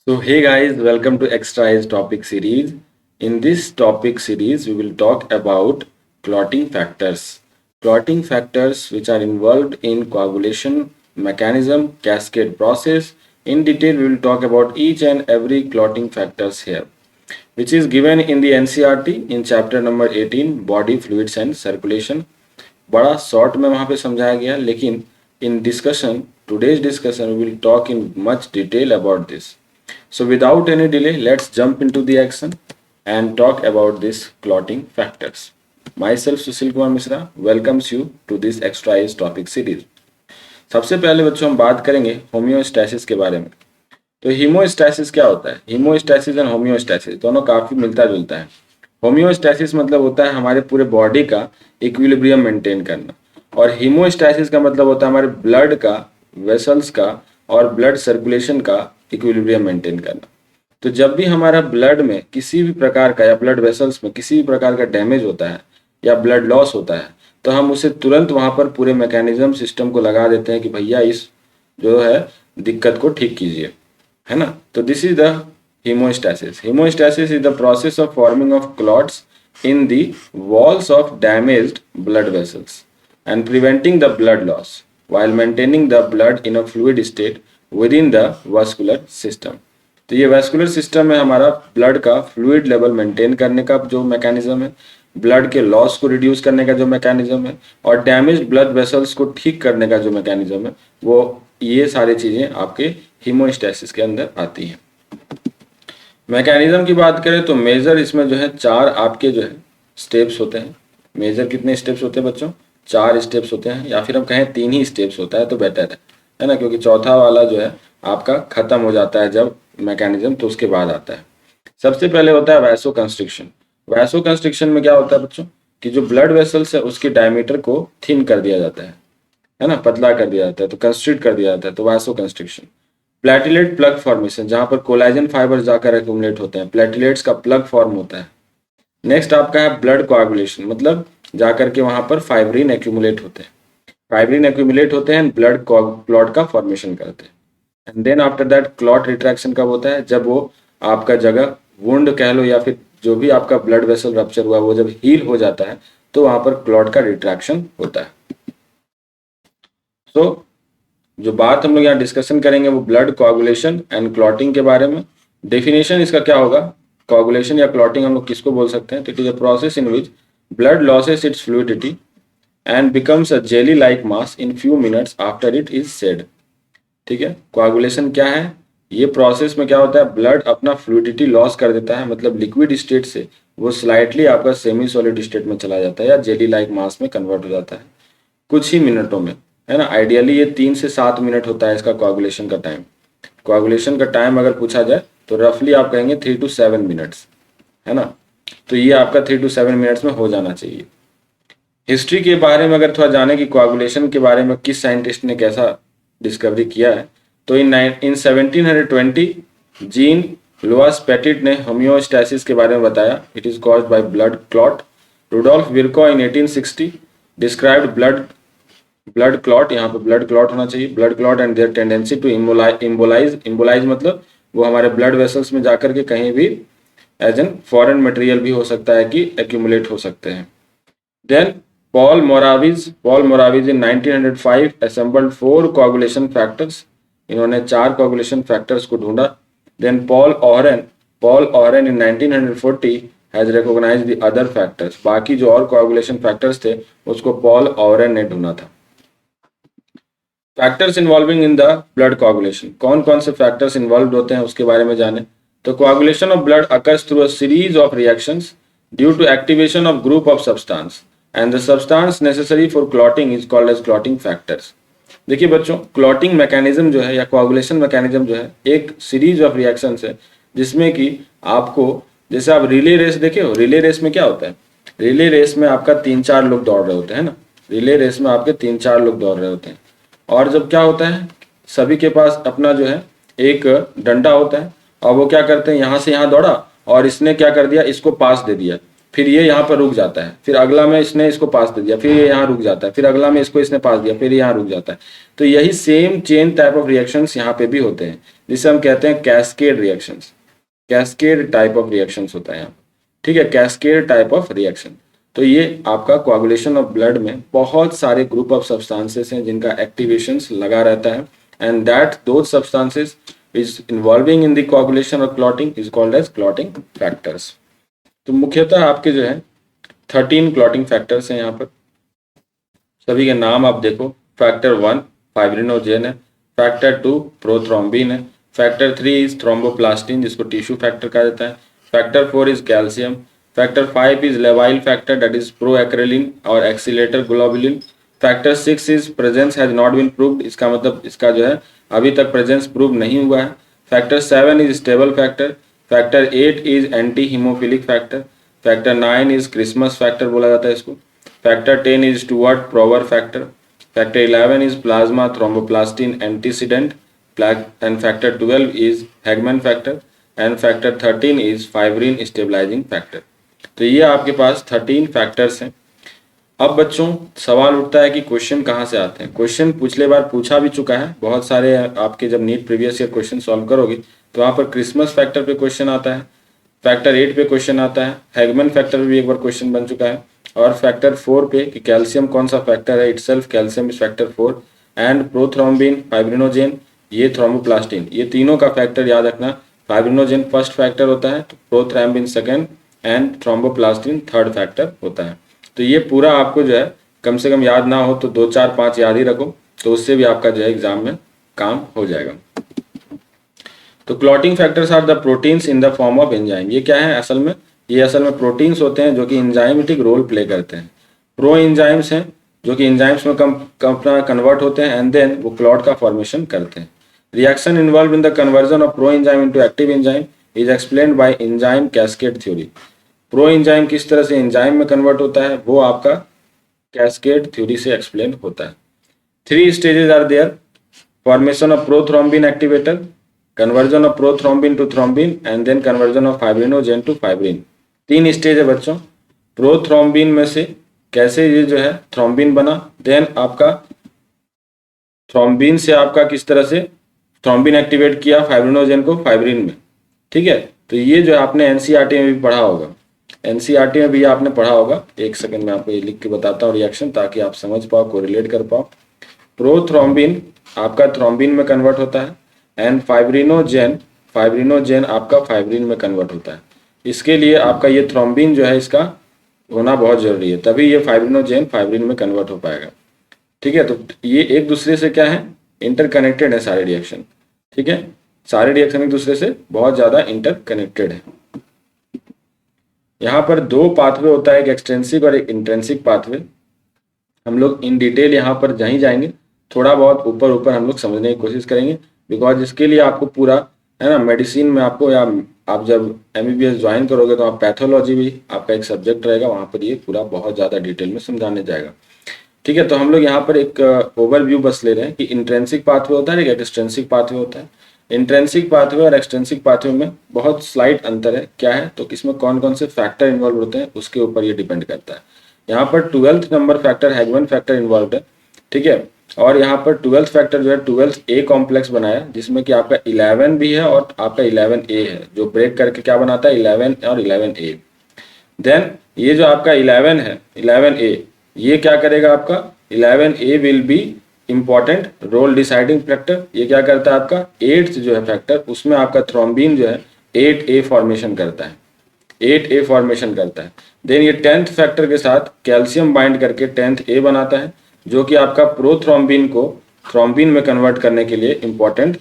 So hey guys, welcome to Extra Eyes topic series. In this topic series, we will talk about clotting factors. Clotting factors which are involved in coagulation mechanism, cascade process. In detail, we will talk about each and every clotting factors here, which is given in the NCERT in chapter number 18, Body Fluids and Circulation. बड़ा short में वहाँ पे समझाया गया, लेकिन in discussion, today's discussion, we will talk in much detail about this. So without any delay, let's jump into the action and talk about this clotting factors. Myself Sushil Kumar Mishra welcomes you to this extra eyes topic series. सबसे पहले बच्चों हम बात करेंगे homeostasis के बारे में। तो हीमोस्टैसिस क्या होता है? हीमोस्टैसिस एंड होम्योस्टैसिस दोनों काफी मिलता जुलता है। होम्योस्टैसिस मतलब होता है हमारे पूरे बॉडी का इक्विलिब्रियम मेंटेन करना, और हीमोस्टैसिस का मतलब होता है हमारे ब्लड का, वेसल्स का और ब्लड सर्कुलेशन का इक्विलिब्रियम मेंटेन करना। तो जब भी हमारा ब्लड में किसी भी प्रकार का या ब्लड वेसल्स में किसी भी प्रकार का डैमेज होता है या ब्लड लॉस होता है, तो हम उसे तुरंत वहां पर पूरे मैकेनिज्म सिस्टम को लगा देते हैं कि भैया इस जो है दिक्कत को ठीक कीजिए, है ना। तो this is the hemostasis. Hemostasis is the process of forming of clots in the walls of damaged blood vessels and preventing the blood loss while maintaining the blood in a fluid state within the vascular system. तो ये vascular system में हमारा blood का fluid level maintain करने का जो mechanism है, blood के लॉस को रिड्यूस करने का जो मैकेनिज्म है, और डैमेज्ड ब्लड वेसल्स को ठीक करने का जो मैकेनिज्म है, वो ये सारी चीजें आपके हीमोस्टैसिस के अंदर आती हैं। मैकेनिज्म की बात करें तो मेजर इसमें जो है चार आपके जो है स्टेप्स होते हैं। मेजर कितने स्टेप्स होते हैं बच्चों? चार स्टेप्स होते हैं, या फिर हम कहें तीन ही स्टेप्स होता है तो बेटर है ना, क्योंकि चौथा वाला जो है आपका खत्म हो जाता है जब मैकेनिज्म, तो उसके बाद आता है। सबसे पहले होता है वैसो कंस्ट्रिक्शन। वैसो कंस्ट्रिक्शन में क्या होता है बच्चों कि जो ब्लड वेसल्स है उसकी डायमीटर को थिन कर दिया जाता है ना, पतला कर दिया जाता है, तो कंस्ट्रिक्ट कर दिया जाता है, तो vaso constriction. Platelet plug formation, जहां पर कोलाजन फाइबर जाकर एक्यूमुलेट होते हैं, प्लेटिलेट्स का प्लग फॉर्म होता है। नेक्स्ट आपका है ब्लड कोआगुलेशन, मतलब जाकर के वहां पर फाइब्रिन एक्यूमुलेट होते हैं, फाइब्रिन एक्यूमुलेट होते हैं, ब्लड क्लॉट का फॉर्मेशन करते हैं। And then after that clot retraction कब होता है? जब वो आपका जगह वुंड कह लो या फिर जो भी आपका ब्लड वेसल रप्चर हुआ वो जब हील हो जाता है तो वहां पर क्लॉट का रिट्रैक्शन होता है। तो जो बात हम लोग यहाँ डिस्कशन करेंगे वो ब्लड कोआगुलेशन एंड क्लॉटिंग के बारे में। डेफिनेशन इसका क्या होगा? कोआगुलेशन या क्लॉटिंग हम लोग किसको बोल सकते हैं? तो it is a process in which blood losses it's fluidity and becomes a jelly like mass in few minutes after it is said. ठीक है, कोआगुलेशन क्या है? ये प्रोसेस में क्या होता है, ब्लड अपना फ्लूइडिटी लॉस कर देता है, मतलब लिक्विड स्टेट से वो स्लाइटली आपका सेमी सॉलिड स्टेट में चला जाता है या जेली लाइक मास में कन्वर्ट हो जाता है कुछ ही मिनटों में, है ना। आइडियली ये 3 से 7 मिनट होता है इसका कोआगुलेशन का टाइम। कोआगुलेशन का टाइम अगर पूछा जाए तो रफली आप कहेंगे 3 to 7 मिनट्स, है ना। तो ये आपका 3 to 7 मिनट्स में हो जाना चाहिए। हिस्ट्री के बारे में अगर थोड़ा जाने कि कोआगुलेशन के बारे में किस साइंटिस्ट ने कैसा डिस्कवरी किया है, तो इन 1720 जीन लुआस पेटिट ने होम्योस्टैसिस के बारे में बताया। It is caused by blood clot. Rudolf Virchow in 1860 described blood clot, यहाँ पे ब्लड क्लॉट होना चाहिए, blood clot and their tendency to embolise मतलब वो हमारे ब्लड वेसल्स में जाकर के कहीं भी एज एन फॉरेन मटेरियल भी हो सकता है कि एक्यूमुलेट हो सकते हैं। Then Paul Morawitz in 1905 assembled 4 coagulation factors. इन्होंने 4 कोआगुलेशन फैक्टर्स को ढूंढा। Then Paul Owren in 1940 has recognised the other factors. बाकी जो और कोआगुलेशन फैक्टर्स थे उसको पॉल ओहरन ने ढूंढा था। Factors involving in the blood coagulation, कौन कौन से फैक्टर्स इन्वॉल्व होते हैं उसके बारे में जाने। तो coagulation of blood occurs through a series of reactions due to activation of group of substance and the substance necessary for clotting is called as clotting factors. देखिए बच्चों, क्लॉटिंग मैकेनिज्म जो है या कोआगुलेशन मैकेनिज्म जो है एक series of reactions है, जिसमें कि आपको, जैसे आप रिले रेस देखे हो, रिले रेस में क्या होता है, रिले रेस में आपका 3-4 लोग दौड़ रहे होते हैं ना, रिले रेस में आपके 3-4 लोग दौड़ रहे होते हैं, और जब क्या होता है सभी के पास अपना जो है एक डंडा होता है, और वो क्या करते हैं यहाँ से यहाँ दौड़ा और इसने क्या कर दिया, इसको पास दे दिया, फिर ये यहाँ पर रुक जाता है, फिर अगला में इसने इसको पास दे दिया, फिर ये यहाँ रुक जाता है, फिर अगला में इसको इसने पास दिया, फिर यहाँ रुक जाता है। तो यही same chain type of reactions यहाँ पे भी होते हैं, जिसे हम कहते हैं cascade reactions. Cascade type of reactions होता है यहाँ, ठीक है, कैस्केड टाइप ऑफ रिएक्शन। तो ये आपका कोआगुलेशन ऑफ ब्लड में बहुत सारे ग्रुप ऑफ सब्सटेंसेस हैं जिनका एक्टिवेशंस लगा रहता है, and that those substances is involving in the coagulation और clotting is called as clotting factors. तो मुख्यतः आपके जो है 13 क्लॉटिंग फैक्टर्स हैं यहाँ पर, सभी के नाम आप देखो। फैक्टर 1 फाइब्रिनोजेन है, फैक्टर 2 प्रोथ्रोम्बिन है, फैक्टर 3 इज थ्रोम्बोप्लास्टिन जिसको टिश्यू फैक्टर कहा जाता है, factor 4 is calcium, factor 5 is लेवाइल फैक्टर दैट इज प्रोएक्रेलिन और accelerator globulin, factor 6 is presence has not been proved, इसका मतलब इसका जो है अभी तक प्रेजेंस प्रूव नहीं हुआ है, factor 7 is stable factor, factor 8 is anti haemophilic factor, factor 9 is Christmas factor बोला जाता है इसको, factor 10 is Stuart Prower factor, factor 11 is plasma thromboplastin antecedent, and factor 12 is Hagman factor and factor 13 is fibrin stabilizing factor। तो ये आपके पास 13 factors हैं। अब बच्चों सवाल उठता है कि क्वेश्चन कहाँ से आते हैं। क्वेश्चन पिछले बार पूछा भी चुका है, बहुत सारे आपके जब NEET previous year question solve करोगे तो वहाँ पर क्रिसमस फैक्टर पे क्वेश्चन आता है, फैक्टर 8 पे क्वेश्चन आता है, हैगमन फैक्टर पे भी एक बार क्वेश्चन बन चुका है, और फैक्टर 4 पे कि कैल्शियम कौन सा फैक्टर है, itself calcium is factor 4, and prothrombin fibrinogen ये थ्रोम्बोप्लास्टिन, ये तीनों का फैक्टर याद रखना। फाइब्रिनोजेन फर्स्ट फैक्टर होता है, तो prothrombin second and thromboplastin third factor होता है। तो ये पूरा आपको जो है कम से कम याद ना हो तो 2 4 5 याद ही रखो, तो उससे भी आपका जो है एग्जाम में काम हो जाएगा। तो clotting factors are the proteins in the form of enzyme. ये क्या है असल में, ये असल में प्रोटीन्स होते हैं जो कि एंजाइमेटिक रोल प्ले करते हैं। प्रो एंजाइम्स हैं जो कि एंजाइम्स में कन्वर्ट होते हैं एंड देन वो क्लॉट का फॉर्मेशन करते हैं। Reaction involve in the conversion of pro enzyme into active enzyme is explained bye enzyme cascade theory. Pro enzyme किस तरह से एंजाइम में कन्वर्ट होता है वो आपका कैस्केड थ्योरी से एक्सप्लेन होता है। 3 stages are there, formation of prothrombin activator, conversion of prothrombin to thrombin and then conversion of fibrinogen to fibrin. 3 stage है बच्चों। प्रोथ्रोम्बिन में से कैसे ये जो है थ्रोम्बिन बना, देन आपका थ्रोम्बिन से आपका किस तरह से थ्रोम्बिन एक्टिवेट किया फाइब्रिनोजेन को फाइब्रिन में, ठीक है। तो ये जो आपने एनसीईआरटी में भी पढ़ा होगा, एनसीईआरटी में भी आपने पढ़ा होगा। एक सेकंड में आपको ये लिख के बताता हूँ रिएक्शन, ताकि आप समझ पाओ, कोरिलेट कर पाओ। प्रोथ्रोम्बिन आपका थ्रोम्बिन में कन्वर्ट होता है एंड फाइब्रिनोजेन आपका फाइब्रिन में कन्वर्ट होता है। इसके लिए आपका ये थ्रोम्बिन जो है इसका होना बहुत जरूरी है, तभी ये फाइब्रिनोजेन फाइब्रिन में कन्वर्ट हो पाएगा, ठीक है। तो ये एक दूसरे से क्या है, इंटरकनेक्टेड है सारे रिएक्शन, ठीक है। सारे रिएक्शन एक दूसरे से बहुत ज्यादा इंटरकनेक्टेड है। यहाँ पर 2 पाथवे होता है, एक एक्सटेंसिव और एक इंट्रेंसिक पाथवे। हम लोग इन डिटेल यहाँ पर नहीं जाएंगे, थोड़ा बहुत ऊपर ऊपर हम लोग समझने की कोशिश करेंगे, बिकॉज इसके लिए आपको पूरा है ना मेडिसिन में आपको, या आप जब एमबीबीएस ज्वाइन करोगे तो आप पैथोलॉजी भी आपका एक सब्जेक्ट रहेगा, वहाँ पर ये पूरा बहुत ज़्यादा डिटेल में समझाने जाएगा, ठीक है। तो हम लोग यहाँ पर एक ओवरव्यू बस ले रहे हैं कि इंट्रेंसिक पाथवे होता है, एक एक्सटेंसिक पाथवे होता है। इंट्रेंसिक पाथवे और एक्सटेंसिक पाथवे में बहुत स्लाइट अंतर है। क्या है, तो इसमें कौन कौन से फैक्टर इन्वॉल्व होते हैं उसके ऊपर ये डिपेंड करता है। यहाँ पर 12th number factor Hageman factor involve है, ठीक है। और यहाँ पर 12th फैक्टर जो है 12th ए कॉम्प्लेक्स बनाया, जिसमें कि आपका 11 भी है और आपका 11A है, जो ब्रेक करके क्या बनाता है 11 और 11A। देन ये जो आपका 11 है 11A, ये क्या करेगा, आपका 11A will be important role deciding factor. ये क्या करता है, आपका 8th जो है फैक्टर, उसमें आपका थ्रोम्बिन जो है 8A फॉर्मेशन करता है, 8A फॉर्मेशन करता है। देन ये 10th फैक्टर के साथ कैल्शियम बाइंड करके 10th A बनाता है, जो कि आपका प्रोथ्रोम्बिन को थ्रोम्बिन में कन्वर्ट करने के लिए इंपॉर्टेंट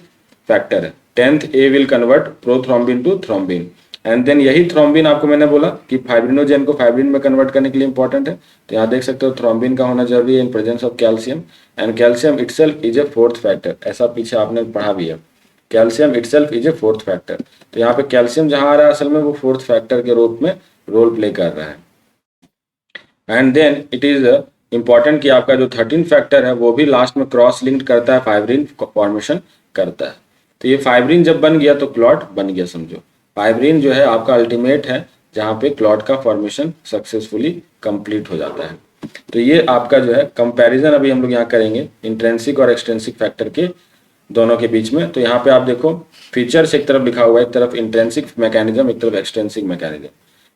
फैक्टर है। 10th A will convert prothrombin to thrombin, and then यही थ्रोम्बिन आपको मैंने बोला कि फाइब्रिनोजेन को फाइब्रिन में कन्वर्ट करने के लिए इंपॉर्टेंट है। तो यहाँ देख सकते हो थ्रोम्बिन का होना जरूरी है in presence of calcium, and calcium itself is a 4th factor. ऐसा पीछे आपने पढ़ा भी है, calcium itself is a 4th factor. तो यहाँ पे कैल्शियम जहां आ रहा है असल में वो 4th फैक्टर के रूप में रोल प्ले कर रहा है। And then it is important कि आपका जो 13 फैक्टर है वो भी लास्ट में क्रॉस लिंक्ड करता है, फाइब्रिन फॉर्मेशन करता है। तो ये फाइब्रिन जब बन गया तो क्लॉट बन गया, समझो। फाइब्रिन जो है आपका अल्टीमेट है जहाँ पे क्लॉट का फॉर्मेशन सक्सेसफुली कंप्लीट हो जाता है। तो ये आपका जो है कंपैरिजन अभी हम लोग यहाँ करेंगे इंट्रिंसिक और एक्सट्रिंसिक फैक्टर के दोनों के बीच में। तो यहाँ पे आप देखो फीचर्स एक तरफ लिखा हुआ है, एक तरफ इंट्रिंसिक मैकेनिज्म, एक तरफ एक्सट्रिंसिक मैकेनिज्म।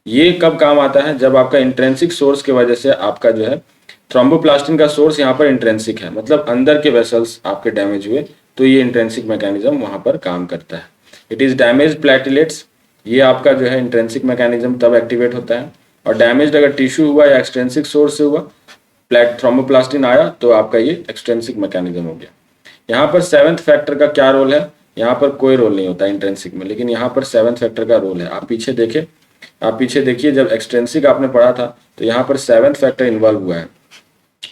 ये कब काम आता है? जब आपका इंट्रिंसिक सोर्स की वजह से आपका जो है थ्रोम्बोप्लास्टिन का सोर्स यहाँ पर इंट्रिंसिक है, मतलब अंदर के वेसल्स आपके डैमेज हुए, तो ये इंट्रिंसिक मैकेनिज्म वहाँ पर काम करता है। इट इज डैमेज प्लेटलेट्स, ये आपका जो है इंट्रिंसिक मैकेनिज्म तब एक्टिवेट होता है। और डैमेज अगर टिश्यू हुआ या एक्सट्रिंसिक सोर्स से हुआ, थ्रोम्बोप्लास्टिन आया, तो आपका ये एक्सट्रिंसिक मैकेनिज्म हो गया। यहाँ पर सेवंथ फैक्टर का क्या रोल है? यहाँ पर कोई रोल नहीं होता इंट्रिंसिक में, लेकिन यहाँ पर सेवंथ फैक्टर का रोल है। आप पीछे देखिए जब एक्सट्रिंसिक आपने पढ़ा था तो यहाँ पर सेवंथ फैक्टर इन्वॉल्व हुआ है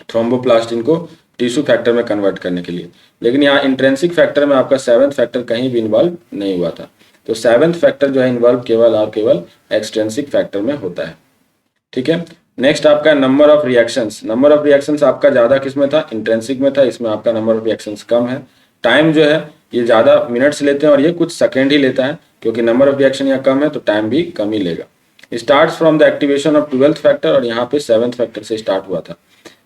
थ्रोम्बोप्लास्टिन को टिश्यू फैक्टर में कन्वर्ट करने के लिए, लेकिन यहाँ इंट्रिंसिक फैक्टर में आपका सेवंथ फैक्टर कहीं भी इन्वॉल्व नहीं हुआ था। तो सेवंथ फैक्टर जो है इन्वॉल्व केवल और केवल एक्सट्रिंसिक फैक्टर में होता है। ठीक है, नेक्स्ट आपका number of reactions. Number of reactions आपका ज्यादा किसमें था? इंट्रिंसिक में था, इसमें आपका नंबर ऑफ रिएक्शंस कम है। टाइम जो है ये ज्यादा मिनट्स लेते हैं और ये कुछ सेकेंड ही लेता है, क्योंकि नंबर ऑफ रिएक्शन यहाँ कम है तो टाइम भी कम ही लेगा। Starts from the activation of 12th factor, और यहाँ पे 7th फैक्टर से स्टार्ट हुआ था।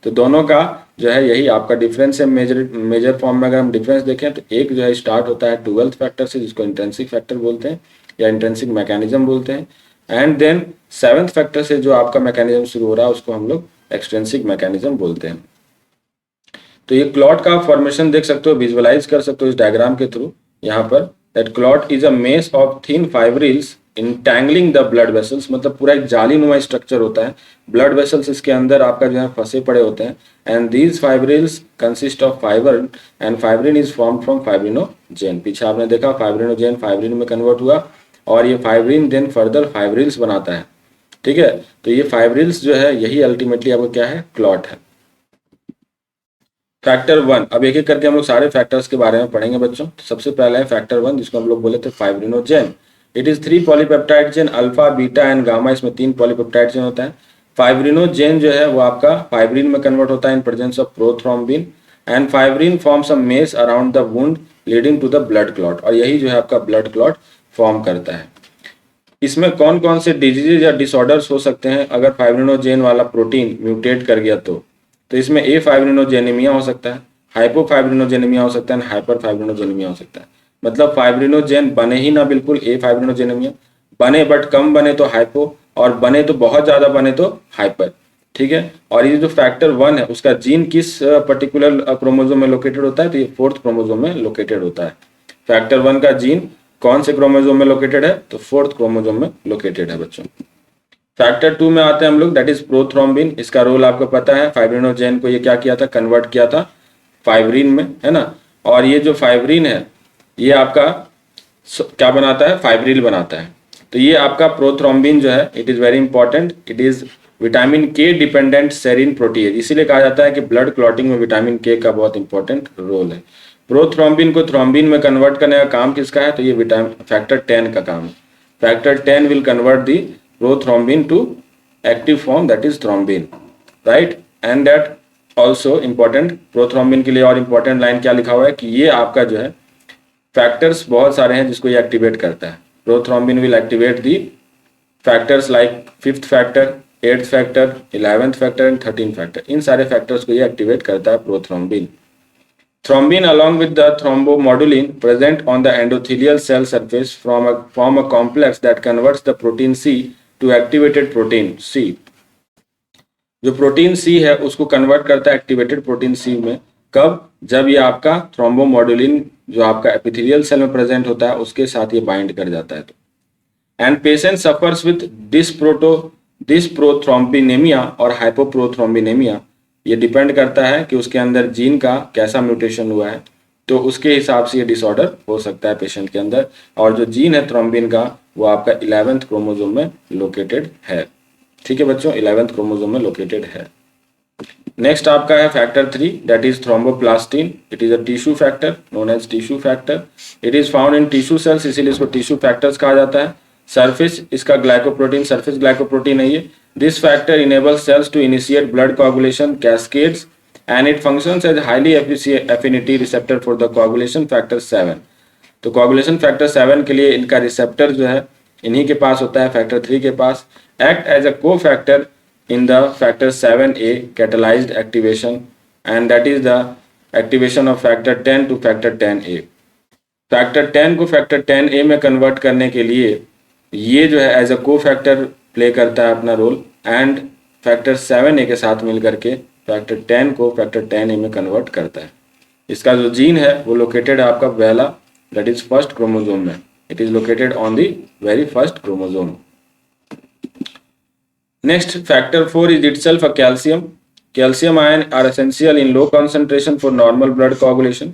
तो दोनों का जो है यही आपका डिफरेंस है। मेजर फॉर्म में अगर हम डिफरेंस देखें तो एक जो है स्टार्ट होता है 12th फैक्टर से, जिसको इंट्रिंसिक फैक्टर बोलते हैं या इंट्रिंसिक मैकेनिज्म बोलते हैं, एंड देन 7th फैक्टर से जो आपका मैकेनिज्म शुरू हो रहा है उसको हम लोग एक्सट्रिंसिक मैकेनिज्म बोलते हैं। तो ये क्लॉट का फॉर्मेशन देख सकते हो, विजुअलाइज कर सकते हो इस डायग्राम के थ्रू। यहाँ पर that clot is a mesh of thin fibrils entangling the blood vessels, मतलब पूरा एक जालीनुमा स्ट्रक्चर होता है, ब्लड वेसल्स इसके अंदर आपका जो है फंसे पड़े होते हैं। And these fibrils consist of fibre and fibrin is form from fibrinogen. पीछे आपने देखा फाइब्रिनोजेन फाइब्रिन में कन्वर्ट हुआ और ये फाइब्रिन देन फर्दर फाइब्रिल्स बनाता है। ठीक है, तो ये फाइब्रिल्स जो है यही अल्टीमेटली आपको क्या है? क्लॉट है। फैक्टर 1, अब एक एक करके हम लोग सारे फैक्टर्स के बारे में पढ़ेंगे बच्चों। तो सबसे पहला है फैक्टर 1, जिसको हम लोग बोले थे fibrinogen. It is 3 polypeptide chain, alpha beta and gamma, इसमें 3 पॉलीपेप्टाइड चेन होता है। फाइब्रिनोजेन जो है वो आपका फाइब्रिन में कन्वर्ट होता है in presence of prothrombin, and fibrin forms a mess around the wound leading to the blood clot, और यही जो है आपका ब्लड क्लॉट फॉर्म करता है। इसमें कौन कौन से डिजीजेज या डिसऑर्डर्स हो सकते हैं अगर फाइब्रिनोजेन वाला प्रोटीन म्यूटेट कर गया तो इसमें ए फाइब्रिनोजेनेमिया हो सकता है, हाइपोफाइब्रिनोजेनेमिया हो सकता है, हाइपर फाइब्रिनोजेनेमिया हो सकता है। मतलब फाइब्रिनोजेन बने ही ना बिल्कुल ए फाइब्रिनोजेनेमिया, बने बट कम बने तो हाइपो, और बने तो बहुत ज्यादा बने तो हाइपर। ठीक है, और ये जो फैक्टर 1 है उसका जीन किस पर्टिकुलर क्रोमोजोम में लोकेटेड होता है? तो ये 4th क्रोमोजोम में लोकेटेड होता है। फैक्टर 1 का जीन कौन से क्रोमोजोम में लोकेटेड है? तो 4th क्रोमोजोम में लोकेटेड है बच्चों। फैक्टर 2 में आते हैं हम लोग, दैट इज प्रोथ्रोम्बिन। इसका रोल आपको पता है, फाइब्रिनोजेन को ये क्या किया था? कन्वर्ट किया था फाइब्रिन में, है ना। और ये जो फाइब्रिन है ये आपका क्या बनाता है? फाइब्रिल बनाता है। तो ये आपका प्रोथ्रोम्बिन जो है it is very important, it is vitamin के डिपेंडेंट सेरीन प्रोटीएज, इसीलिए कहा जाता है कि ब्लड क्लॉटिंग में विटामिन के का बहुत इंपॉर्टेंट रोल है। प्रोथ्रोम्बिन को थ्रोम्बिन में कन्वर्ट करने का काम किसका है? तो ये विटामिन फैक्टर 10 का काम है। Factor 10 will convert the prothrombin to active form, that is thrombin, right? And that also important, prothrombin के लिए और important लाइन क्या लिखा हुआ है कि ये आपका जो है फैक्टर्स बहुत सारे हैं जिसको ये एक्टिवेट करता है। Prothrombin will activate the factors like 5th factor, 8th factor, 11th factor and 13th factor. इन सारे फैक्टर्स को ये एक्टिवेट करता है prothrombin. Thrombin along with the thrombomodulin present on the endothelial cell surface form a complex that converts the protein C to activated protein C। जो protein C है उसको convert करता है एक्टिवेटेड प्रोटीन C में। कब? जब ये आपका थ्रोम्बोमोडुलिन जो आपका एपिथेलियल सेल में प्रेजेंट होता है उसके साथ ये बाइंड कर जाता है। तो एंड पेशेंट सफर्स विथ डिसप्रोथ्रोम्बिनेमिया और हाइपोप्रोथ्रोम्बिनेमिया। ये डिपेंड करता है कि उसके अंदर जीन का कैसा म्यूटेशन हुआ है, तो उसके हिसाब से ये डिसऑर्डर हो सकता है पेशेंट के अंदर। और जो जीन है थ्रोम्बिन का वो आपका 11th क्रोमोसोम में लोकेटेड है। ठीक है बच्चों, 11th क्रोमोसोम में लोकेटेड है। नेक्स्ट आपका है factor 3, that is thromboplastin. It is a tissue factor known as tissue factor. It is found in tissue cells, इसीलिए इसको टिश्यू फैक्टर्स कहा जाता है। सरफेस इसका ग्लाइकोप्रोटीन, सरफेस ग्लाइकोप्रोटीन है ये। This factor enables cells to initiate blood coagulation cascades and it functions as highly affinity receptor for the coagulation factor 7। तो coagulation factor 7 के लिए इनका रिसेप्टर जो है इन्हीं के पास होता है, फैक्टर 3 के पास। एक्ट एज अ को factor in the factor 7a catalyzed activation and that is the activation of factor 10 to factor 10a। Factor 10 को फैक्टर 10a में कन्वर्ट करने के लिए ये जो है एज अ को फैक्टर प्ले करता है अपना रोल, एंड फैक्टर 7a के साथ मिल करके फैक्टर 10 को फैक्टर 10a में कन्वर्ट करता है। इसका जो जीन है वो लोकेटेड है आपका पहला, दैट इज फर्स्ट क्रोमोजोम में। It is located on the very first chromosome. Next, factor 4 is itself a calcium. Calcium ion are essential in low concentration for normal blood coagulation.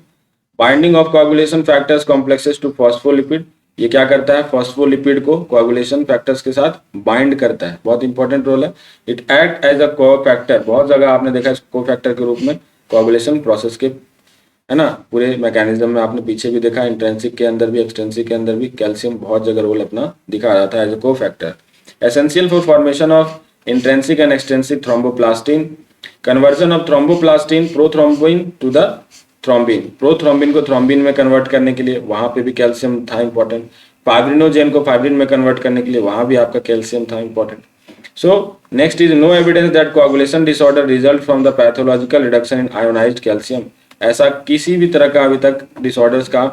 Binding of coagulation factors complexes to phospholipid. ये क्या करता है, phospholipid को कोagulation factors के साथ bind करता है, बहुत इंपॉर्टेंट रोल है। इट एक्ट एज अ को-फैक्टर, बहुत जगह आपने देखा है को-फैक्टर के रूप में कोagulation प्रोसेस के, है ना, पूरे मैकेनिज्म में आपने पीछे भी देखा, इंट्रिंसिक के अंदर भी एक्सट्रिंसिक के अंदर भी कैल्शियम बहुत जगह रोल अपना दिखा रहा था as a cofactor. Essential for formation of intrinsic and extrinsic thromboplastin, conversion of thromboplastin prothrombin to the thrombin, prothrombin को थ्रोम्बिन में कन्वर्ट करने के लिए वहां पे भी कैल्शियम था इंपॉर्टेंट। फाइब्रिनोजेन को फाइब्रिन में कन्वर्ट करने के लिए वहां भी आपका कैल्शियम था important. So next is no evidence that coagulation disorder result from the pathological reduction in ionized calcium। ऐसा किसी भी तरह का अभी तक डिसऑर्डर्स का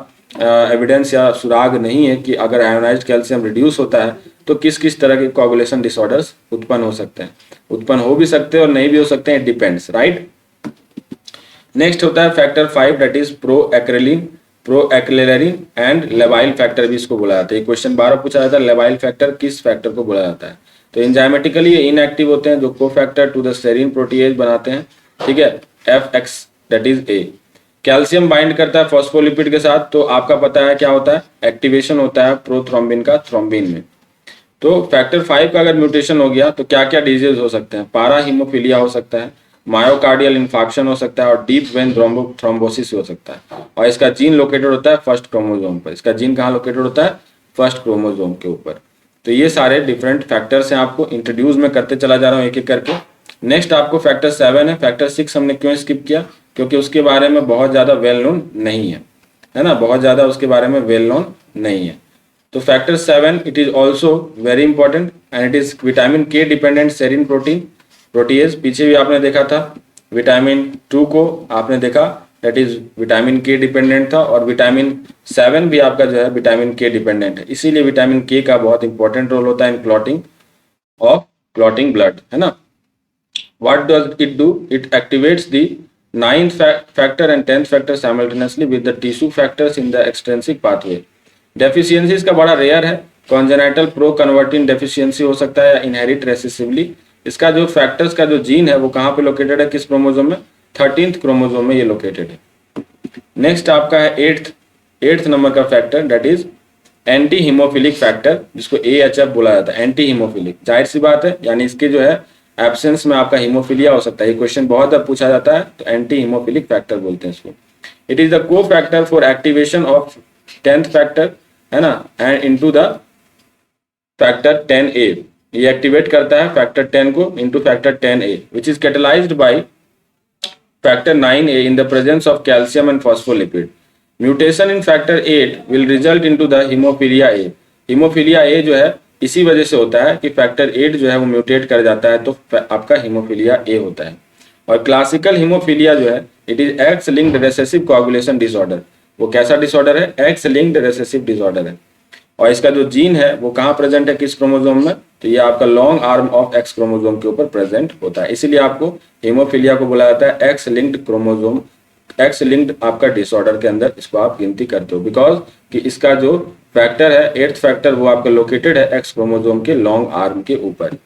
एविडेंस या सुराग नहीं है कि अगर आयोनाइज्ड कैल्शियम रिड्यूस होता है तो किस किस तरह के कोagulation डिसऑर्डर्स उत्पन्न हो सकते हैं। उत्पन्न हो भी सकते हैं और नहीं भी हो सकते हैं, इट डिपेंड्स, राइट। नेक्स्ट होता है factor 5 that is proaccelerin and labile factor भी इसको बोला जाता है। क्वेश्चन 12 पूछा जाता है, लेबाइल फैक्टर किस फैक्टर को बोला जाता है। तो एंजाइमेटिकली ये इनएक्टिव होते हैं जो को factor to the serine protease बनाते हैं, ठीक है, FX that is A। Calcium bind करता है फॉस्फोलिपिड के साथ, तो आपका पता है क्या होता है, एक्टिवेशन होता है प्रोथ्रोम्बिन का थ्रोम्बिन में। तो फैक्टर 5 का अगर म्यूटेशन हो गया तो क्या क्या डिजीज हो सकते हैं, पारा हीमोफीलिया हो सकता है, मायोकार्डियल इन्फाक्शन हो सकता है और डीप वेन थ्रोम्बोसिस हो सकता है। और इसका जीन लोकेटेड होता है फर्स्ट क्रोमोजोम पर। इसका जीन कहाँ लोकेटेड होता है, फर्स्ट क्रोमोजोम के ऊपर। तो ये सारे डिफरेंट फैक्टर्स हैं, आपको इंट्रोड्यूस में करते चला जा रहा हूँ एक एक करके। नेक्स्ट आपको फैक्टर 7 है। फैक्टर 6 हमने क्यों स्किप किया, क्योंकि उसके बारे में बहुत ज्यादा वेल नोन नहीं है ना, बहुत ज्यादा उसके बारे में वेल नोन नहीं है। तो factor 7 it is also very important and it is vitamin के डिपेंडेंट सेरीन प्रोटीएज। पीछे भी आपने देखा था विटामिन 2 को आपने देखा दैट इज विटामिन के डिपेंडेंट था, और विटामिन 7 भी आपका जो है विटामिन के डिपेंडेंट है। इसीलिए विटामिन के का बहुत इंपॉर्टेंट रोल होता है इन क्लॉटिंग ब्लड, है ना। What does it do? It activates the 9th factor and 10th factor simultaneously with the tissue factors in the extrinsic pathway. Deficiencies का बड़ा रेयर है, congenital pro-convertin deficiency हो सकता है या inherit recessively। इसका जो फैक्टर्स का जो जीन है वो कहाँ पे लोकेटेड है, किस क्रोमोजोम में, 13th क्रोमोजोम में ये लोकेटेड है। नेक्स्ट आपका है 8th नंबर का factor that is anti haemophilic factor, जिसको AHF बोला जाता है, एंटी हीमोफिलिक। जाहिर सी बात है, यानी इसके जो है एब्सेंस में आपका हीमोफिलिया हो सकता है। ये क्वेश्चन बहुत अब पूछा जाता है, तो एंटी हीमोफिलिक फैक्टर बोलते हैं इसको। इट इज द को factor for activation of 10th factor, है ना, and into the factor 10A। ये एक्टिवेट करता है फैक्टर 10 को into factor 10A which is catalysed by factor 9A in the presence of calcium and phospholipid. Mutation in factor 8 will result into the haemophilia A। Haemophilia A जो है इसी वजह से होता है कि फैक्टर 8 जो है वो म्यूटेट कर जाता है, तो आपका हीमोफिलिया A होता है। और क्लासिकल हीमोफिलिया जो है it is X linked recessive coagulation disorder. वो कैसा डिसऑर्डर है, एक्स लिंक्ड रेसेसिव डिसऑर्डर है। और इसका जो जीन है वो कहाँ प्रेजेंट है, किस क्रोमोजोम में, तो ये आपका long arm of x chromosome के ऊपर प्रेजेंट होता है। इसीलिए आपको हीमोफिलिया को बोला जाता है x linked chromosome, x linked आपका डिसऑर्डर के अंदर इसको आप गिनती करते हो, बिकॉज कि इसका जो फैक्टर है 8th फैक्टर वो आपका लोकेटेड है एक्स क्रोमोजोम के लॉन्ग आर्म के ऊपर।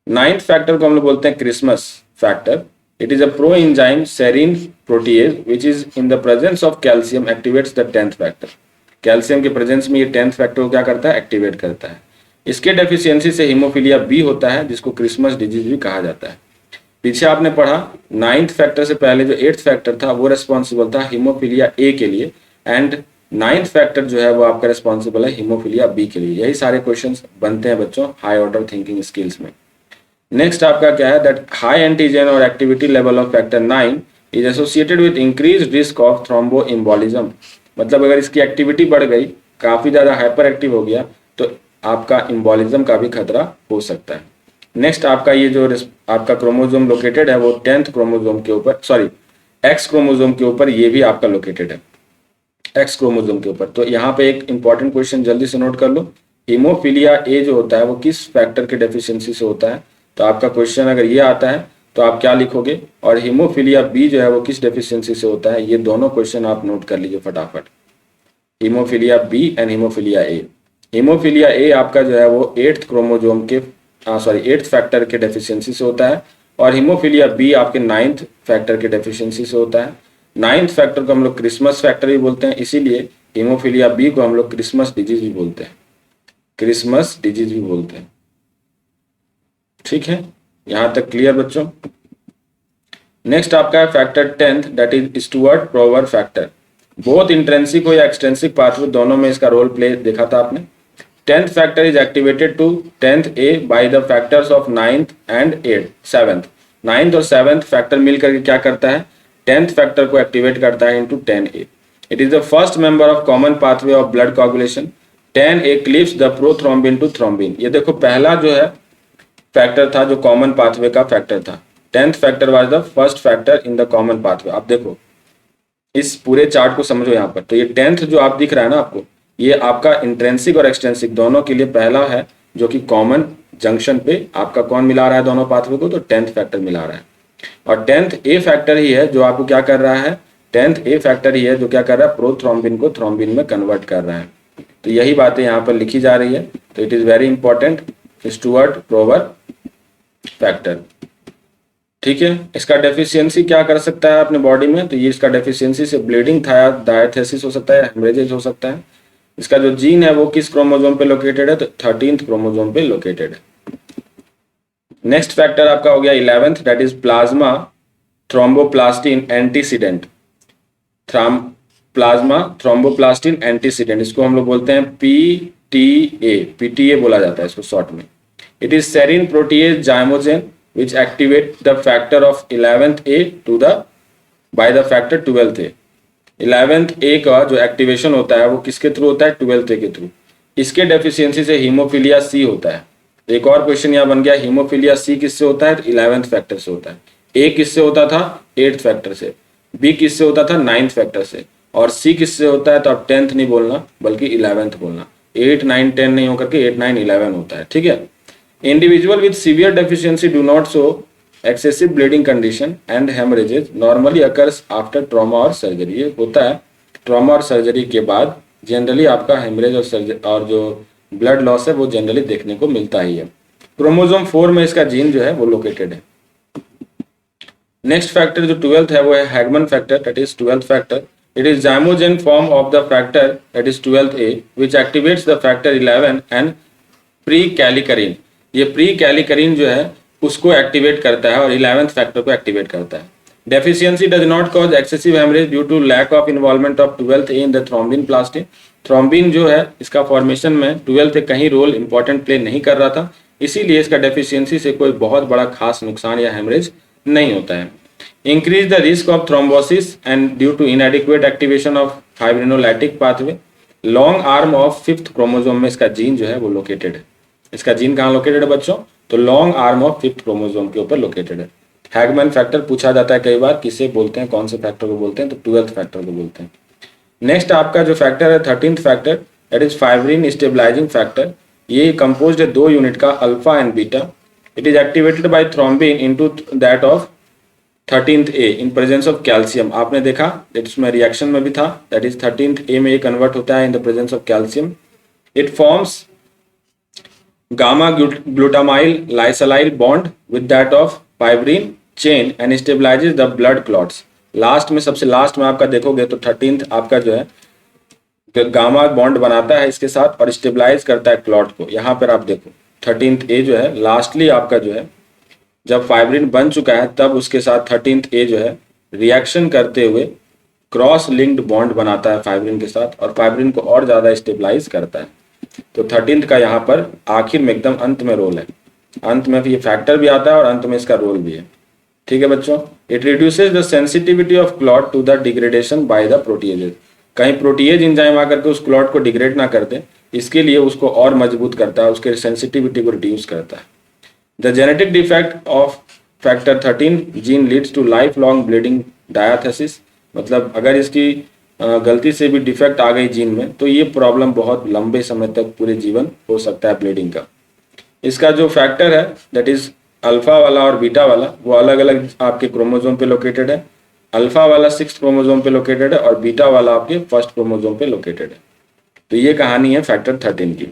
9th फैक्टर को हम लोग बोलते हैं Christmas factor. It is a pro enzyme serine protease which is in the presence of calcium activates the 10th factor. Calcium के प्रेजेंस में ये 10th फैक्टर को क्या करता है, एक्टिवेट करता है। इसके डेफिशिएंसी से हीमोफिलिया बी होता है, जिसको क्रिसमस डिजीज भी कहा जाता है। पीछे आपने पढ़ा 9th फैक्टर से पहले जो 8th फैक्टर था वो रेस्पॉन्सिबल था हीमोफिलिया ए के लिए, एंड 9th फैक्टर जो है वो आपका रिस्पॉन्सिबल है हीमोफिलिया बी के लिए। यही सारे क्वेश्चंस बनते हैं बच्चों हाई ऑर्डर थिंकिंग स्किल्स में। नेक्स्ट आपका क्या है, दैट हाई एंटीजन और activity level of factor 9 is associated with increase risk of thromboembolism. मतलब अगर इसकी एक्टिविटी बढ़ गई, काफी ज्यादा हाइपर एक्टिव हो गया, तो आपका इम्बोलिज्म का भी खतरा हो सकता है। नेक्स्ट आपका ये जो आपका क्रोमोसोम लोकेटेड है वो 10th क्रोमोसोम के ऊपर, सॉरी एक्स क्रोमोसोम के ऊपर, ये भी आपका लोकेटेड है एक्स क्रोमोसोम के ऊपर। तो यहाँ पे एक इंपॉर्टेंट क्वेश्चन जल्दी से नोट कर लो, हीमोफीलिया ए जो होता है वो किस फैक्टर के डेफिशिएंसी से होता है। तो आपका क्वेश्चन अगर ये आता है तो आप क्या लिखोगे, और हीमोफीलिया बी जो है वो किस डेफिशिएंसी से होता है। ये दोनों क्वेश्चन आप नोट कर लीजिए फटाफट, haemophilia B and haemophilia A. Haemophilia A आपका जो है वो 8th क्रोमोसोम के 8th फैक्टर के डेफिशिएंसी से होता है, और हीमोफीलिया बी आपके 9th फैक्टर के डेफिशिएंसी से होता है। 9th फैक्टर को हम लोग क्रिसमस फैक्टर भी बोलते हैं, इसीलिए हीमोफीलिया बी को हम लोग क्रिसमस डिजीज भी बोलते हैं, क्रिसमस डिजीज भी बोलते हैं। ठीक है, यहां तक क्लियर बच्चों। नेक्स्ट आपका है factor 10th, that is Stuart Prower factor. Both intrinsic हो या एक्सट्रेंसिक पाथवे दोनों में इसका रोल प्ले देखा था आपने। 10th factor is activated to 10th A by the factors of 9th and 7th। 9th और 7th फैक्टर मिलकर के क्या करता है, 10th फैक्टर को एक्टिवेट करता है into 10A। It is the first member of common pathway of blood coagulation. 10A cleaves the prothrombin to thrombin. ये देखो पहला जो है फैक्टर था जो कॉमन पाथवे का फैक्टर था। 10th factor was the first factor in the common pathway. आप देखो इस पूरे चार्ट को समझो यहाँ पर, तो ये 10th जो आप दिख रहा है ना आपको, ये आपका इंट्रेंसिक और एक्सट्रेंसिक दोनों के लिए पहला है जो कि कॉमन जंक्शन पे आपका कौन मिला रहा है दोनों पाथवे को, तो 10th फैक्टर मिला रहा है। और 10th ए फैक्टर ही है जो आपको क्या कर रहा है, 10th ए फैक्टर ही है जो क्या कर रहा है, प्रोथ्रोम्बिन को थ्रोम्बिन में कन्वर्ट कर रहा है। तो यही बातें यहाँ पर लिखी जा रही है। तो it is very important, Stuart Prower factor. ठीक है, इसका डेफिशिएंसी क्या कर सकता है अपने बॉडी में, तो ये इसका डेफिशिएंसी से ब्लीडिंग था, डायथेसिस हो सकता है, हेमरेजेज हो सकता है। इसका जो जीन है वो किस क्रोमोसोम पे लोकेटेड है, तो 13th क्रोमोसोम पे लोकेटेड है। नेक्स्ट फैक्टर आपका हो गया 11th, that is plasma thromboplastin antecedent. Plasma thromboplastin antecedent, इसको हम लोग बोलते हैं पीटीए, पीटीए बोला जाता है इसको शॉर्ट में। It is serine protease zymogen which activate the factor of 11th A to the by the factor 12th A। 11th A का जो एक्टिवेशन होता है वो किसके थ्रू होता है, 12th A के थ्रू। इसके डेफिशिएंसी से हीमोफीलिया सी होता है। एक और क्वेश्चन यहाँ बन गया, हीमोफीलिया सी किससे होता है, तो 11th फैक्टर से होता है। ए किससे होता था, 8th फैक्टर से। बी किससे होता था, 9th फैक्टर से। और सी किससे होता है, तो आप 10th नहीं बोलना बल्कि 11th बोलना। 8, 9, 10 नहीं होकर के 8, 9, 11 होता है। ठीक है, individual with severe deficiency do not show excessive bleeding condition and hemorrhages normally occurs after trauma or surgery। ये होता है ट्रॉमा और सर्जरी के बाद जनरली आपका हेमरेज और जो ब्लड लॉस है वो जनरली देखने को मिलता ही है। क्रोमोसोम 4 में इसका जीन जो है वो लोकेटेड है। नेक्स्ट फैक्टर जो 12th है वो है Hageman factor, that is 12th factor. It is zymogen form of the factor that is 12th A which activates the factor 11 and prekallikrein. ये प्री कैलिकरिन जो है उसको एक्टिवेट करता है और 11th फैक्टर को एक्टिवेट करता है। Deficiency does not cause excessive haemorrhage due to lack of involvement of 12th A in the thrombin plastin. Thrombin जो है इसका फॉर्मेशन में 12th A कहीं रोल इंपॉर्टेंट प्ले नहीं कर रहा था, इसीलिए इसका डेफिशिएंसी से कोई बहुत बड़ा खास नुकसान या हेमरेज नहीं होता है। Increase the risk of thrombosis and due to inadequate activation of fibrinolytic pathway. Long arm of 5th chromosome में इसका जीन जो है वो लोकेटेड है। इसका जीन कहाँ लोकेटेड है बच्चों, तो long arm of 5th chromosome के ऊपर लोकेटेड है। हैगमैन फैक्टर पूछा जाता है कई बार, किसे बोलते हैं, कौन से फैक्टर को बोलते हैं, तो 12th फैक्टर को बोलते हैं। नेक्स्ट आपका जो फैक्टर है 13th factor, that is fibrin stabilising factor. ये कंपोज्ड है 2 यूनिट का, alpha and beta. It is activated by thrombin into that of 13th A in presence of calcium. आपने देखा इसमें रिएक्शन में भी था, दैट इज 13th A में ये कन्वर्ट होता है इन the presence of calcium. It forms gamma glutamyl lysyl bond with that of fibrin chain and stabilizes the blood clots। Last में, सबसे लास्ट में आपका देखोगे तो 13th आपका जो है गामा बॉन्ड बनाता है इसके साथ और स्टेबलाइज करता है क्लॉट को। यहाँ पर आप देखो 13th A जो है लास्टली आपका जो है जब फाइब्रिन बन चुका है तब उसके साथ 13th A जो है रिएक्शन करते हुए क्रॉस लिंक्ड बॉन्ड बनाता है फाइब्रिन के साथ और फाइब्रिन को और ज्यादा स्टेबलाइज करता है। तो 13th का यहाँ पर आखिर में एकदम अंत में रोल है, अंत में ये फैक्टर भी आता है और अंत में इसका रोल भी है। ठीक है बच्चों, it reduces the sensitivity of clot to the degradation by the proteases. कहीं प्रोटीएज एंजाइम आकर के उस क्लॉट को डिग्रेड ना कर दे इसके लिए उसको और मजबूत करता है, उसके सेंसिटिविटी को रिड्यूस करता है। The genetic defect of factor 13 gene leads to life long bleeding diathesis, मतलब अगर इसकी गलती से भी डिफेक्ट आ गई जीन में तो ये प्रॉब्लम बहुत लंबे समय तक पूरे जीवन हो सकता है ब्लीडिंग का। इसका जो फैक्टर है दैट इज अल्फा वाला और बीटा वाला, वो अलग अलग आपके क्रोमोसोम पे लोकेटेड है। अल्फा वाला 6th क्रोमोसोम पे लोकेटेड है और बीटा वाला आपके 1st क्रोमोसोम पे लोकेटेड है। तो ये कहानी है फैक्टर 13 की।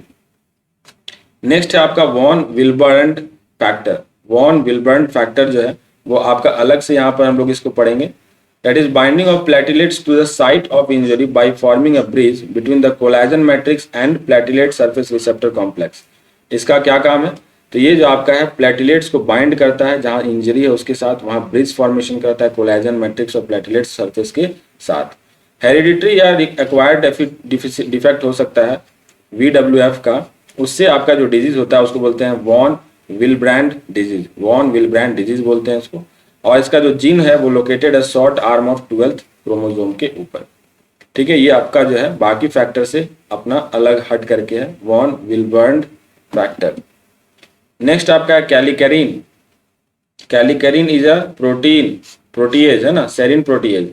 नेक्स्ट है आपका वॉन विल्बर्ड फैक्टर। वॉन विल्बर्ड फैक्टर जो है वो आपका अलग से यहाँ पर हम लोग इसको पढ़ेंगे। That is binding of platelets to the site of injury by forming a bridge between the collagen matrix and platelet surface receptor complex. इसका क्या काम है? तो ये जो आपका है प्लेटिलेट्स को बाइंड करता है, जहां इंजरी है उसके साथ वहां ब्रिज फॉर्मेशन करता है कोलेजन मैट्रिक्स और प्लेटिलेट सरफेस के साथ। हेरिडिटरी या एक्वायर्ड डिफेक्ट हो सकता है VWF का, उससे आपका जो डिजीज होता है उसको बोलते हैं वॉन विल्ब्रैंड डिजीज। वॉन विल्ब्रैंड डिजीज बोलते हैं इसको। और इसका जो जीन है वो लोकेटेड है short arm of 12th chromosome के ऊपर। ठीक है, ये आपका जो है बाकी फैक्टर से अपना अलग हट करके है वॉन विल्बर्ड फैक्टर। नेक्स्ट आपका है कैलिकरीन। कैलिकरीन इज अ प्रोटीएज है ना, serine protease.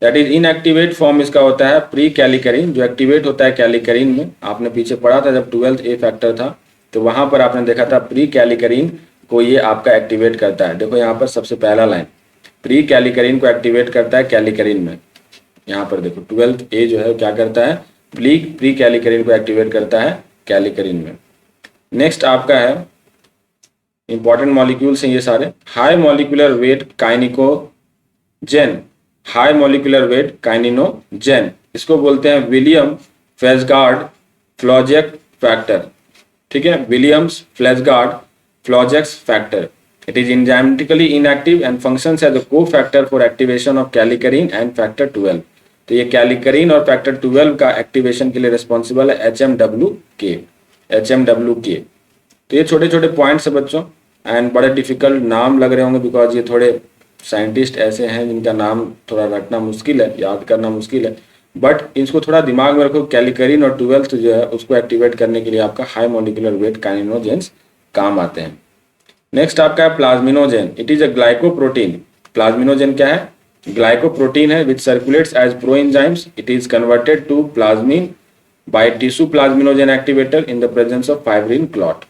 That is inactivate form इसका होता है प्री कैलिकरीन, जो एक्टिवेट होता है कैलिकरीन में। आपने पीछे पढ़ा था जब 12th A फैक्टर था तो वहां पर आपने देखा था प्री कैलिकरीन को ये आपका एक्टिवेट करता है। देखो यहाँ पर सबसे पहला लाइन प्री कैलिकरीन को एक्टिवेट करता है कैलिकरीन में। यहाँ पर देखो 12th A जो है क्या करता है प्री कैलिकरीन को एक्टिवेट करता है कैलिकरीन में। नेक्स्ट आपका है इंपॉर्टेंट मॉलिक्यूल्स हैं ये सारे। High molecular weight kininogen, high molecular weight kininogen, इसको बोलते हैं विलियम फेजगार्ड फ्लॉजेक फैक्टर। ठीक है, Williams Fitzgerald Flaujeac's factor. It is enzymatically inactive and functions as a cofactor for activation of kallikrein and factor 12। तो ये कैलिकरीन और factor 12 का activation के लिए रिस्पॉन्सिबल है HMWK। तो ये छोटे छोटे पॉइंट्स है बच्चों, एंड बड़े डिफिकल्ट नाम लग रहे होंगे बिकॉज ये थोड़े साइंटिस्ट ऐसे हैं जिनका नाम थोड़ा रटना मुश्किल है, याद करना मुश्किल है, बट इसको थोड़ा दिमाग में रखो। कैलिकरीन और 12th जो है उसको एक्टिवेट करने के लिए आपका हाई मॉलिक्यूलर वेट काइनिनोजेंस काम आते हैं। नेक्स्ट आपका है plasminogen. It is a glycoprotein. Plasminogen क्या है? ग्लाइकोप्रोटीन है which circulates as proenzymes. It is converted to plasmin by tissue plasminogen activator in the presence of fibrin clot.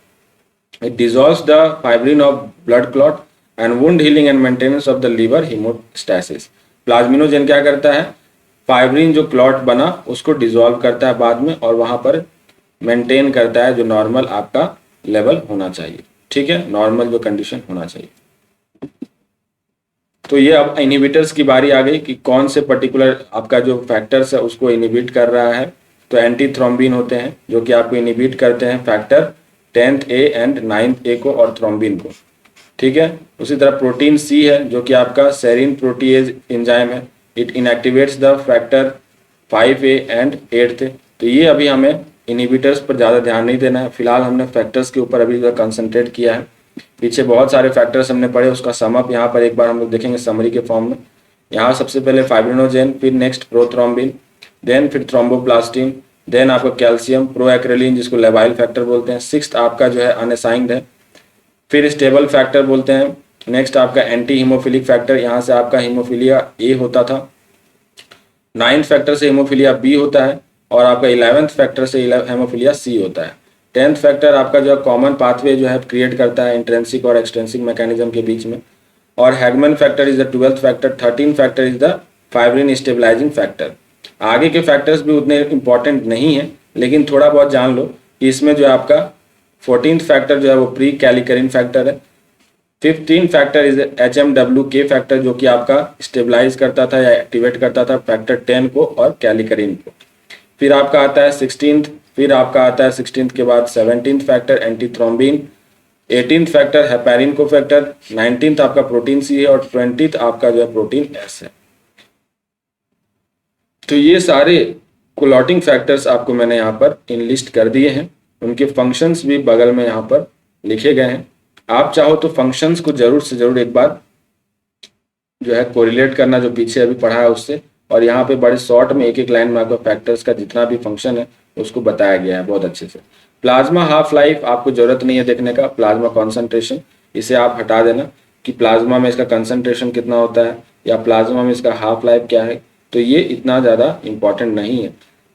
It dissolves the fibrin of blood clot and wound healing and maintenance of the liver hemostasis. Plasminogen क्या करता है? Fibrin जो clot बना उसको dissolve करता है बाद में और वहां पर मेंटेन करता है जो नॉर्मल आपका लेवल होना चाहिए। ठीक है, नॉर्मल जो कंडीशन होना चाहिए। तो ये अब इनहिबिटर्स की बारी आ गई कि कौन से पर्टिकुलर आपका जो फैक्टर्स है उसको इनहिबिट कर रहा है। तो एंटी थ्रोम्बिन होते हैं जो कि आपको इनहिबिट करते हैं factor 10th A and 9th A को और थ्रोम्बिन को। ठीक है, उसी तरह प्रोटीन C है जो कि आपका सेरिन प्रोटीएज एंजाइम है। It inactivates the factor 5A and 8th A। तो ये अभी हमें इनहिबिटर्स पर ज़्यादा ध्यान नहीं देना है, फिलहाल हमने फैक्टर्स के ऊपर अभी कंसंट्रेट किया है। पीछे बहुत सारे फैक्टर्स हमने पढ़े, उसका सम अप यहाँ पर एक बार हम लोग देखेंगे समरी के फॉर्म में। यहाँ सबसे पहले फाइब्रिनोजेन, फिर नेक्स्ट प्रोथ्रोम्बिन, देन फिर थ्रोम्बोप्लास्टिन, देन आपका कैल्शियम, प्रोएक्रेलिन जिसको लेवाइल फैक्टर बोलते हैं। 6th आपका जो है अनअसाइंड है, फिर स्टेबल फैक्टर बोलते हैं। नेक्स्ट आपका एंटी हीमोफिलिक फैक्टर, यहाँ से आपका हीमोफिलिया A होता था। 9th फैक्टर से हीमोफिलिया B होता है और आपका 11th फैक्टर से हीमोफिलिया C होता है। 10th फैक्टर आपका जो है कॉमन पाथवे जो है क्रिएट करता है इंट्रेंसिक और एक्सट्रेंसिक मैकेनिज्म के बीच में। और Hageman factor is the 12th factor. 13th factor is the fibrin stabilising factor. आगे के फैक्टर्स भी उतने इंपॉर्टेंट नहीं है लेकिन थोड़ा बहुत जान लो कि इसमें जो है आपका 14th फैक्टर जो है वो प्री कैलिकरीन फैक्टर है। 15th factor is HMWK factor जो कि आपका स्टेबलाइज करता था या एक्टिवेट करता था फैक्टर 10 को और कैलिकरीन को। फिर आपका आता है 16th, फिर आपका आता है 16th के बाद 17th factor anti thrombin, 18th factor heparin को फैक्टर, 19th आपका प्रोटीन C है और 20th आपका जो है प्रोटीन S है। तो ये सारे क्लॉटिंग फैक्टर्स आपको मैंने यहाँ पर इनलिस्ट कर दिए हैं, उनके फंक्शंस भी बगल में यहाँ पर लिखे गए हैं। आप चाहो तो फंक्शंस को जरूर से जरूर एक बार जो है कोरिलेट करना जो पीछे अभी पढ़ा है उससे, और यहाँ पे बड़े शॉर्ट में एक एक लाइन में आपको फैक्टर्स का जितना भी फंक्शन है उसको बताया गया है बहुत अच्छे से। प्लाज्मा हाफ लाइफ आपको जरूरत नहीं है देखने का, प्लाज्मा कॉन्सेंट्रेशन इसे आप हटा देना कि प्लाज्मा में इसका कंसंट्रेशन कितना होता है या प्लाज्मा में इसका हाफ लाइफ क्या है, तो ये इतना ज़्यादा इम्पॉर्टेंट नहीं है।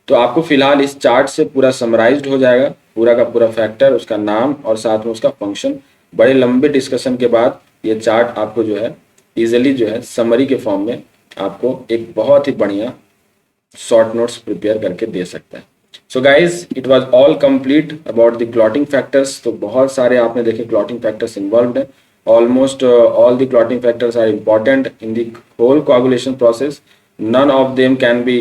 तो आपको फिलहाल इस चार्ट से पूरा समराइज्ड हो जाएगा, पूरा का पूरा फैक्टर, उसका नाम और साथ में उसका फंक्शन। बड़े लंबे डिस्कशन के बाद ये चार्ट आपको जो है इजीली जो है समरी के फॉर्म में आपको एक बहुत ही बढ़िया शॉर्ट नोट्स प्रिपेयर करके दे सकता है। So guys it was all complete about the clotting factors. तो बहुत सारे आपने देखे क्लॉटिंग फैक्टर्स इन्वॉल्व है। Almost all the clotting factors are important in the whole coagulation process. None of them can be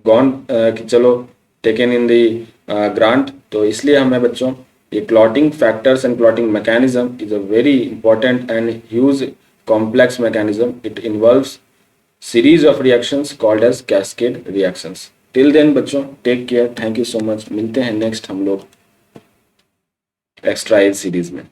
gone कि चलो taken in the grant. तो इसलिए हमें बच्चों ये clotting factors and clotting mechanism is a very important and huge complex mechanism. It involves series of reactions called as cascade reactions. Till then बच्चों take care, thank you so much. मिलते हैं next हम लोग extra as series में।